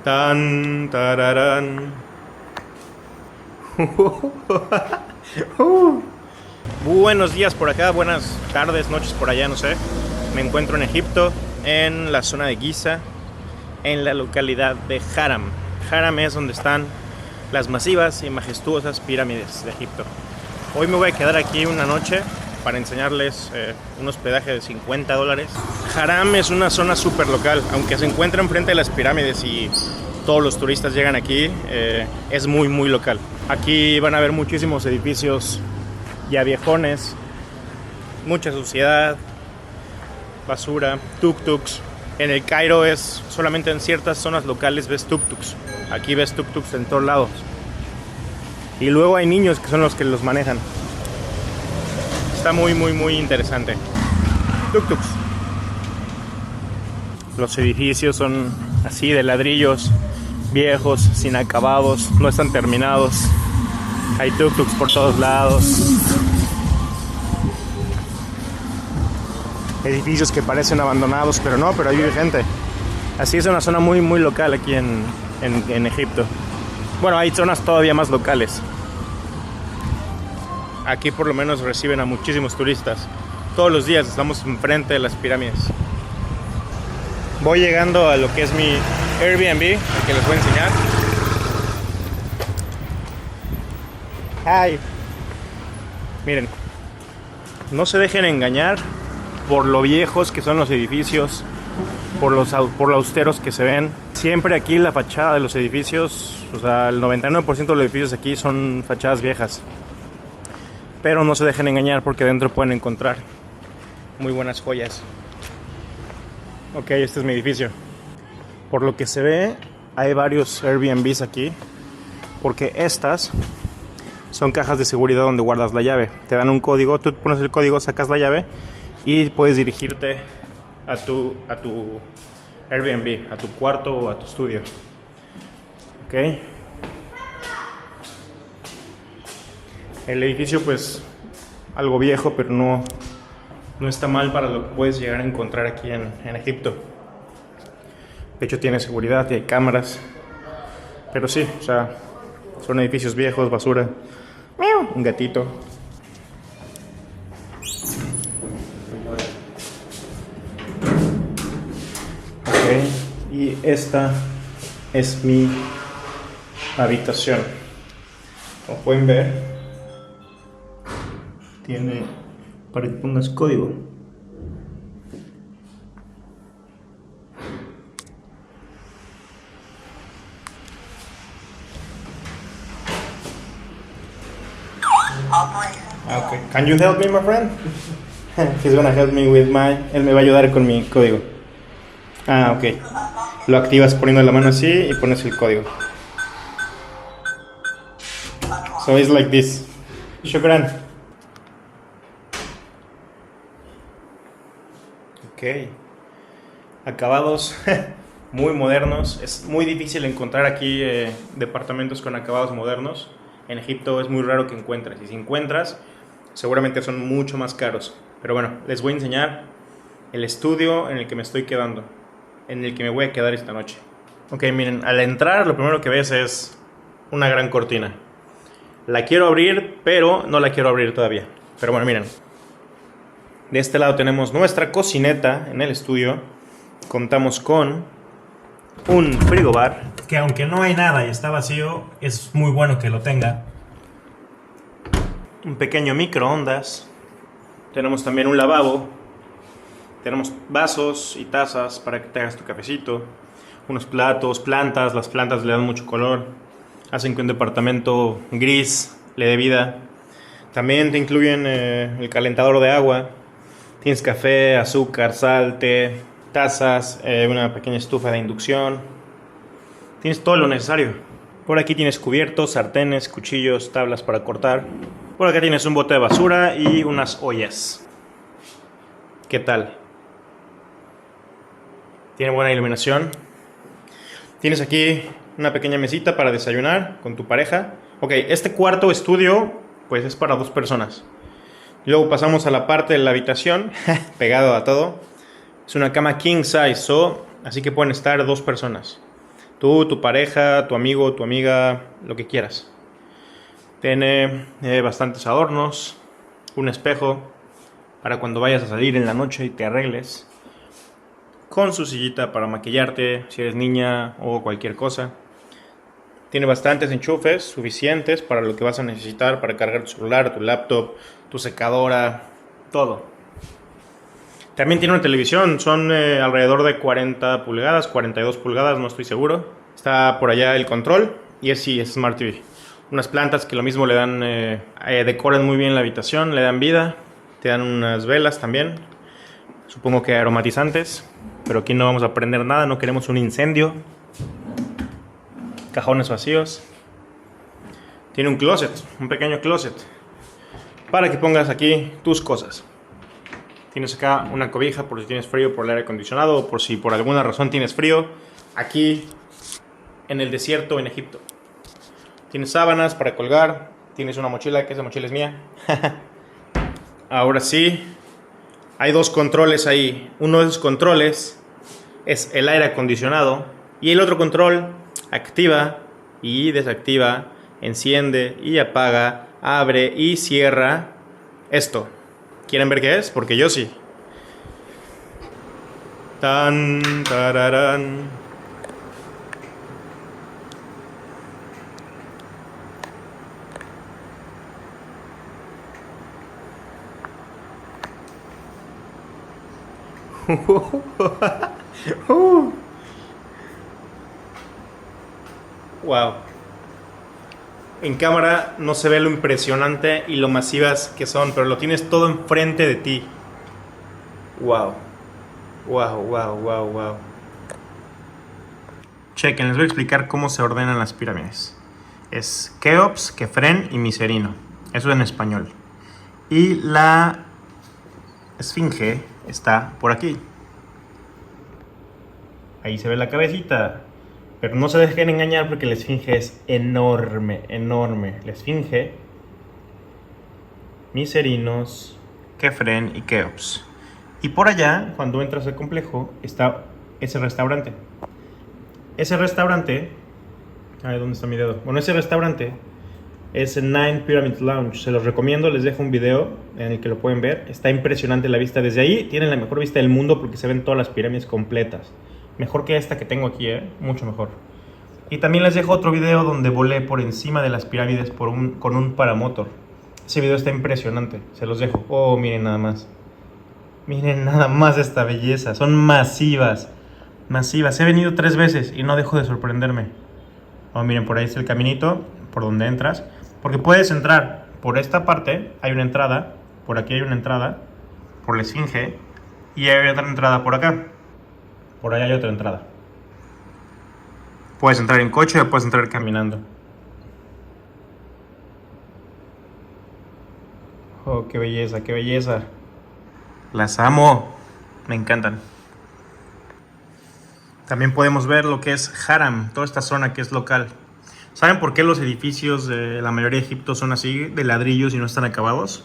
Tan, tararán. Buenos días por acá, buenas tardes, noches por allá, no sé. Me encuentro en Egipto, en la zona de Giza, en la localidad de Haram. Haram es donde están las masivas y majestuosas pirámides de Egipto. Hoy me voy a quedar aquí una noche para enseñarles un hospedaje de $50. Haram es una zona súper local, aunque se encuentra enfrente de las pirámides y todos los turistas llegan aquí, es muy local. Aquí van a ver muchísimos edificios ya viejones, mucha suciedad, basura, tuk-tuks. En el Cairo es solamente en ciertas zonas locales ves tuk-tuks. Aquí ves tuk-tuks en todos lados. Y luego hay niños que son los que los manejan. Está muy interesante. Tuk-tuks. Los edificios son así de ladrillos, viejos, sin acabados, no están terminados. Hay tuk-tuks por todos lados. Edificios que parecen abandonados, pero no, pero ahí vive gente. Así es una zona muy local aquí en Egipto. Bueno, hay zonas todavía más locales. Aquí por lo menos reciben a muchísimos turistas. Todos los días estamos enfrente de las pirámides. Voy llegando a lo que es mi Airbnb, el que les voy a enseñar. Hi. Miren, no se dejen engañar por lo viejos que son los edificios, por lo austeros que se ven. Siempre aquí la fachada de los edificios, o sea, el 99% de los edificios aquí son fachadas viejas. Pero no se dejen engañar porque dentro pueden encontrar muy buenas joyas. Ok, este es mi edificio. Por lo que se ve, hay varios Airbnbs aquí, porque estas son cajas de seguridad donde guardas la llave. Te dan un código, tú pones el código, sacas la llave y puedes dirigirte a tu Airbnb, a tu cuarto o a tu estudio. Ok. El edificio pues algo viejo, pero no está mal para lo que puedes llegar a encontrar aquí en Egipto. De hecho tiene seguridad y hay cámaras. Pero sí, o sea, son edificios viejos, basura. Un gatito. Ok, y esta es mi habitación. Como pueden ver, tiene para que pongas código. Okay. Can you help me, my friend? He's gonna help me with él me va a ayudar con mi código. Ok. Lo activas poniendo la mano así y pones el código. So it's like this. Shukran. Ok. Acabados muy modernos. Es muy difícil encontrar aquí departamentos con acabados modernos. En Egipto es muy raro que encuentres. Y si encuentras, seguramente son mucho más caros. Pero bueno, les voy a enseñar el estudio en el que me estoy quedando, en el que me voy a quedar esta noche. Ok, miren, al entrar lo primero que ves es una gran cortina. La quiero abrir, pero no la quiero abrir todavía. Pero bueno, miren. De este lado tenemos nuestra cocineta en el estudio. Contamos con un frigobar, que aunque no hay nada y está vacío, es muy bueno que lo tenga. Un pequeño microondas. Tenemos también un lavabo. Tenemos vasos y tazas para que te hagas tu cafecito. Unos platos, plantas. Las plantas le dan mucho color. Hacen que un departamento gris le dé vida. También te incluyen el calentador de agua. Tienes café, azúcar, sal, té, tazas, una pequeña estufa de inducción. Tienes todo lo necesario. Por aquí tienes cubiertos, sartenes, cuchillos, tablas para cortar. Por acá tienes un bote de basura y unas ollas. ¿Qué tal? Tiene buena iluminación. Tienes aquí una pequeña mesita para desayunar con tu pareja. Ok, este cuarto estudio pues es para 2 personas. Luego pasamos a la parte de la habitación, pegado a todo. Es una cama king size, así que pueden estar 2 personas. Tú, tu pareja, tu amigo, tu amiga, lo que quieras. Tiene bastantes adornos, un espejo para cuando vayas a salir en la noche y te arregles, con su sillita para maquillarte si eres niña o cualquier cosa. Tiene bastantes enchufes suficientes para lo que vas a necesitar para cargar tu celular, tu laptop, tu secadora, todo. También tiene una televisión, son alrededor de 40 pulgadas, 42 pulgadas, no estoy seguro. Está por allá el control y es Smart TV. Unas plantas que lo mismo le dan, decoran muy bien la habitación, le dan vida. Te dan unas velas también, supongo que aromatizantes, pero aquí no vamos a prender nada, no queremos un incendio. Cajones vacíos. Tiene un closet, un pequeño closet, para que pongas aquí tus cosas. Tienes acá una cobija por si tienes frío por el aire acondicionado o por si por alguna razón tienes frío aquí en el desierto en Egipto. Tienes sábanas para colgar. Tienes una mochila, que esa mochila es mía. Ahora sí, hay dos controles ahí. Uno de esos controles es el aire acondicionado y el otro control activa y desactiva, enciende y apaga, abre y cierra esto. ¿Quieren ver qué es? Porque yo sí. Tan, tararán. Wow. En cámara no se ve lo impresionante y lo masivas que son, pero lo tienes todo enfrente de ti. Wow. Wow, wow, wow, wow. Chequen, les voy a explicar cómo se ordenan las pirámides. Es Keops, Kefren y Miserino. Eso en español. Y la esfinge está por aquí. Ahí se ve la cabecita. Pero no se dejen engañar porque la esfinge es enorme, enorme. La esfinge, Miserinos, Kefren y Keops. Y por allá, cuando entras al complejo, está ese restaurante. Ese restaurante... Ay, ¿dónde está mi dedo? Bueno, ese restaurante es el Nine Pyramid Lounge. Se los recomiendo, les dejo un video en el que lo pueden ver. Está impresionante la vista. Desde ahí tienen la mejor vista del mundo porque se ven todas las pirámides completas. Mejor que esta que tengo aquí, mucho mejor. Y también les dejo otro video donde volé por encima de las pirámides con un paramotor. Ese video está impresionante, se los dejo. Oh, miren nada más. Miren nada más esta belleza. Son masivas. Masivas. He venido 3 veces y no dejo de sorprenderme. Oh, miren, por ahí está el caminito por donde entras. Porque puedes entrar por esta parte, hay una entrada. Por aquí hay una entrada, por la esfinge. Y hay otra entrada por acá. Por allá hay otra entrada. Puedes entrar en coche o puedes entrar caminando. Oh, qué belleza, qué belleza. Las amo. Me encantan. También podemos ver lo que es Haram, toda esta zona que es local. ¿Saben por qué los edificios de la mayoría de Egipto son así, de ladrillos y no están acabados?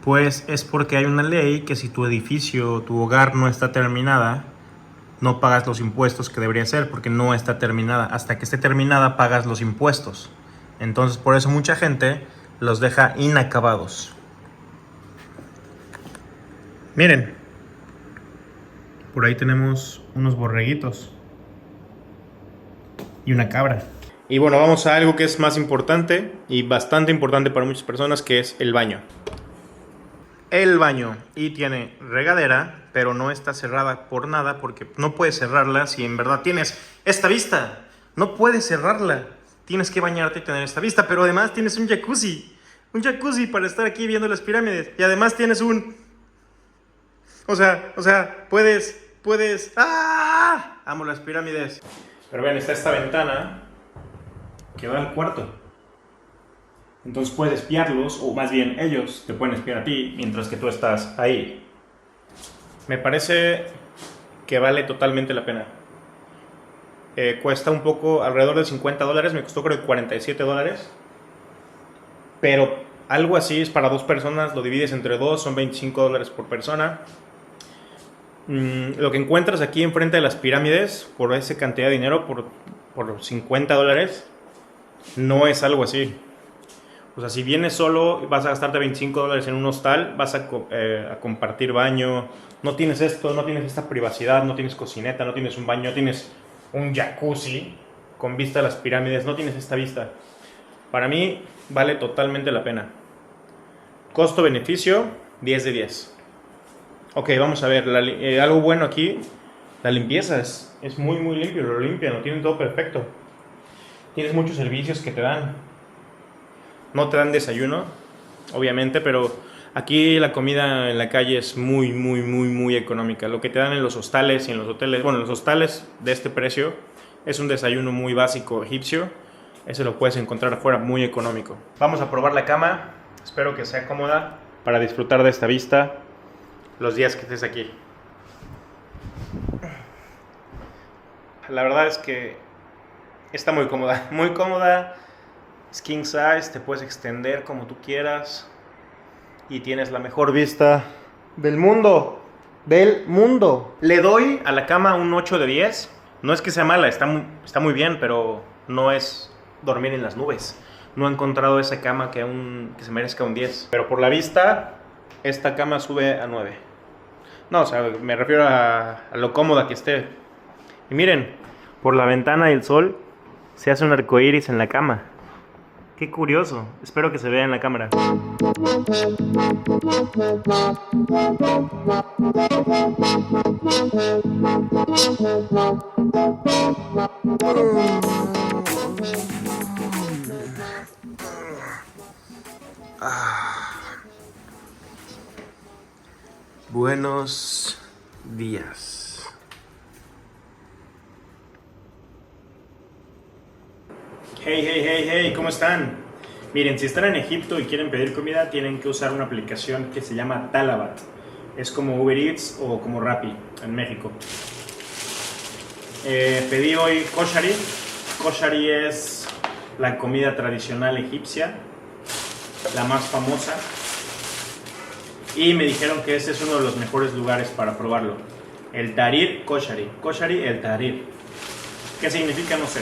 Pues es porque hay una ley que si tu edificio, tu hogar no está terminada, no pagas los impuestos que debería ser porque no está terminada. Hasta que esté terminada pagas los impuestos. Entonces por eso mucha gente los deja inacabados. Miren, por ahí tenemos unos borreguitos y una cabra. Y bueno, vamos a algo que es más importante y bastante importante para muchas personas, que es el baño. El baño, y tiene regadera, pero no está cerrada por nada, porque no puedes cerrarla si en verdad tienes esta vista. No puedes cerrarla, tienes que bañarte y tener esta vista, pero además tienes un jacuzzi para estar aquí viendo las pirámides, y además tienes puedes... ¡Ah! Amo las pirámides. Pero vean, está esta ventana que va al cuarto. Entonces puedes espiarlos, o más bien ellos te pueden espiar a ti mientras que tú estás ahí. Me parece que vale totalmente la pena. Cuesta un poco, alrededor de $50, me costó creo $47. Pero algo así es para 2 personas, lo divides entre 2, son $25 por persona. Lo que encuentras aquí enfrente de las pirámides, por esa cantidad de dinero, por $50, no es algo así. O sea, si vienes solo, vas a gastarte $25 en un hostal, vas a compartir baño, no tienes esto, no tienes esta privacidad, no tienes cocineta, no tienes un baño, no tienes un jacuzzi con vista a las pirámides, no tienes esta vista. Para mí vale totalmente la pena. Costo-beneficio, 10 de 10. Ok, vamos a ver, algo bueno aquí, la limpieza es muy muy limpio, lo limpian, lo tienen todo perfecto. Tienes muchos servicios que te dan. No te dan desayuno, obviamente, pero aquí la comida en la calle es muy muy muy muy económica. Lo que te dan en los hostales y en los hoteles, bueno, los hostales de este precio es un desayuno muy básico egipcio. Ese lo puedes encontrar afuera muy económico. Vamos a probar la cama, espero que sea cómoda para disfrutar de esta vista los días que estés aquí. La verdad es que está muy cómoda, muy cómoda. Es king size, te puedes extender como tú quieras y tienes la mejor vista del mundo. Del mundo. Le doy a la cama un 8 de 10. No es que sea mala, está muy bien, pero no es dormir en las nubes. No he encontrado esa cama que se merezca un 10. Pero por la vista, esta cama sube a 9. No, o sea, me refiero a lo cómoda que esté. Y miren, por la ventana y el sol se hace un arcoíris en la cama. Qué curioso, espero que se vea en la cámara. Buenos días. Hey, ¿cómo están? Miren, si están en Egipto y quieren pedir comida, tienen que usar una aplicación que se llama Talabat. Es como Uber Eats o como Rappi en México. Pedí hoy koshari. Koshari es la comida tradicional egipcia, la más famosa. Y me dijeron que ese es uno de los mejores lugares para probarlo. El Tahrir Koshari. Koshari, el Tahrir. ¿Qué significa? No sé.